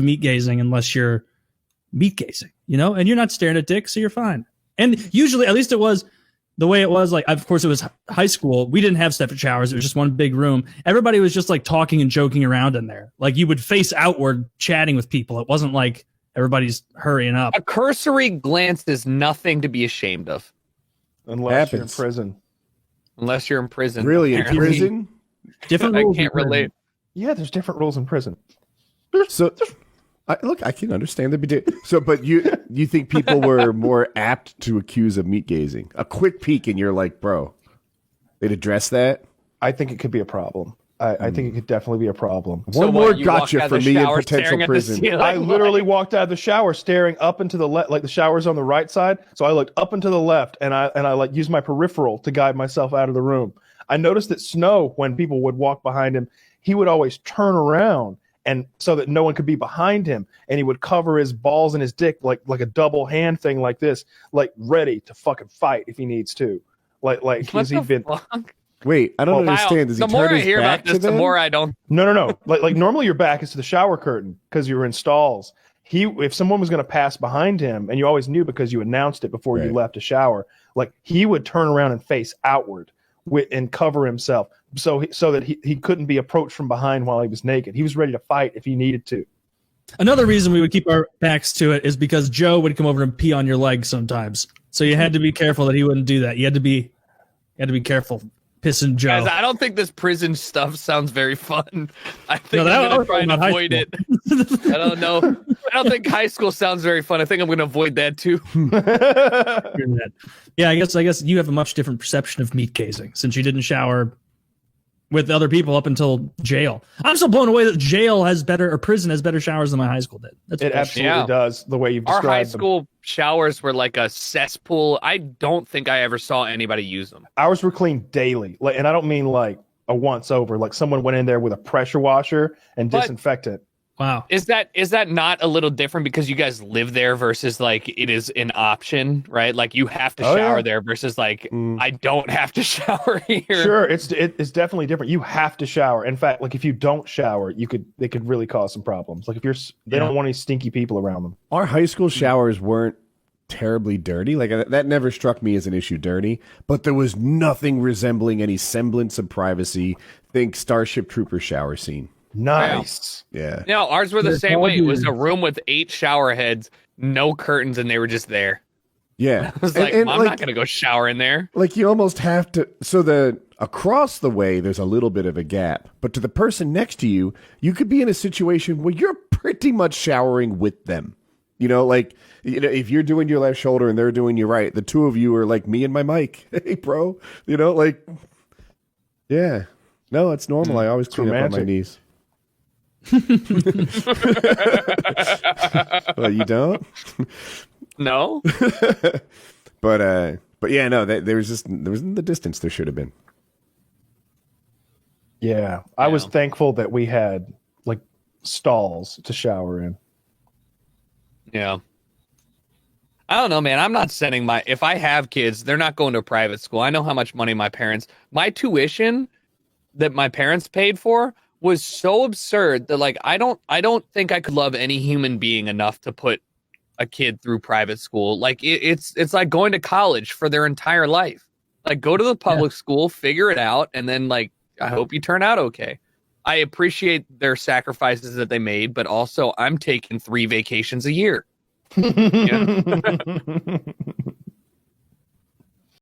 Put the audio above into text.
meat gazing unless you're meat gazing, and you're not staring at dick, so you're fine. And usually, at least it was the way it was. Like, of course, it was high school. We didn't have separate showers. It was just one big room. Everybody was just like talking and joking around in there. Like, you would face outward chatting with people. It wasn't like everybody's hurrying up. A cursory glance is nothing to be ashamed of. Unless you're in prison. Unless you're in prison. Really? Apparently. In prison? Different I rules. can't relate. Yeah, there's different rules in prison. So, I can understand the so, but you think people were more apt to accuse of meat gazing? A quick peek, and you're like, bro, they'd address that. I think it could be a problem. I think it could definitely be a problem. One more gotcha for me in potential prison. I literally walked out of the shower staring up into the left, like the shower's on the right side. So I looked up and to the left, and I like used my peripheral to guide myself out of the room. I noticed that Snow, when people would walk behind him, he would always turn around, and so that no one could be behind him, and he would cover his balls and his dick like a double hand thing like this, like ready to fucking fight if he needs to. Like he's even. Wait, I don't understand. Does he the more turn I his hear back about this, to them? the more I don't. No. Like normally your back is to the shower curtain because you were in stalls. If someone was going to pass behind him, and you always knew because you announced it before you left to shower, like he would turn around and face outward and cover himself so that he couldn't be approached from behind while he was naked. He was ready to fight if he needed to. Another reason we would keep our backs to it is because Joe would come over and pee on your leg sometimes. So you had to be careful that he wouldn't do that. You had to be careful. Pissing Joe. Guys, I don't think this prison stuff sounds very fun. I think No, I'm going to try and avoid it. I don't know. I don't think high school sounds very fun. I think I'm going to avoid that too. Yeah, I guess you have a much different perception of meat gazing since you didn't shower with other people up until jail. I'm still blown away that prison has better showers than my high school did. It absolutely does, the way you've described Our high them. school showers were like a cesspool. I don't think I ever saw anybody use them. Ours were cleaned daily. And I don't mean like a once over. Like someone went in there with a pressure washer and disinfectant. Wow. Is that not a little different because you guys live there versus like it is an option, right? Like you have to shower there versus like I don't have to shower here. Sure, it's definitely different. You have to shower. In fact, like if you don't shower, they could really cause some problems. Like if they don't want any stinky people around them. Our high school showers weren't terribly dirty. Like that never struck me as an issue dirty, but there was nothing resembling any semblance of privacy. Think Starship Trooper shower scene. Nice. Yeah. No, ours were the same way. It was a room with 8 shower heads, no curtains, and they were just there. Yeah. I was like, I'm not going to go shower in there. Like you almost have to. So across the way, there's a little bit of a gap, but to the person next to you, you could be in a situation where you're pretty much showering with them. Like, if you're doing your left shoulder and they're doing your right, the two of you are like me and my mic. Hey, bro. Like, yeah. No, it's normal. I always clean up on my knees. Well, you don't? No. But yeah, no, there was in the distance there should have been. Yeah. I was thankful that we had like stalls to shower in. Yeah. I don't know, man. I'm not sending if I have kids, they're not going to a private school. I know how much money my tuition that my parents paid for was so absurd that like I don't think I could love any human being enough to put a kid through private school. Like it's like going to college for their entire life. Like go to the public school, figure it out, and then like I hope you turn out okay. I appreciate their sacrifices that they made, but also I'm taking 3 vacations a year.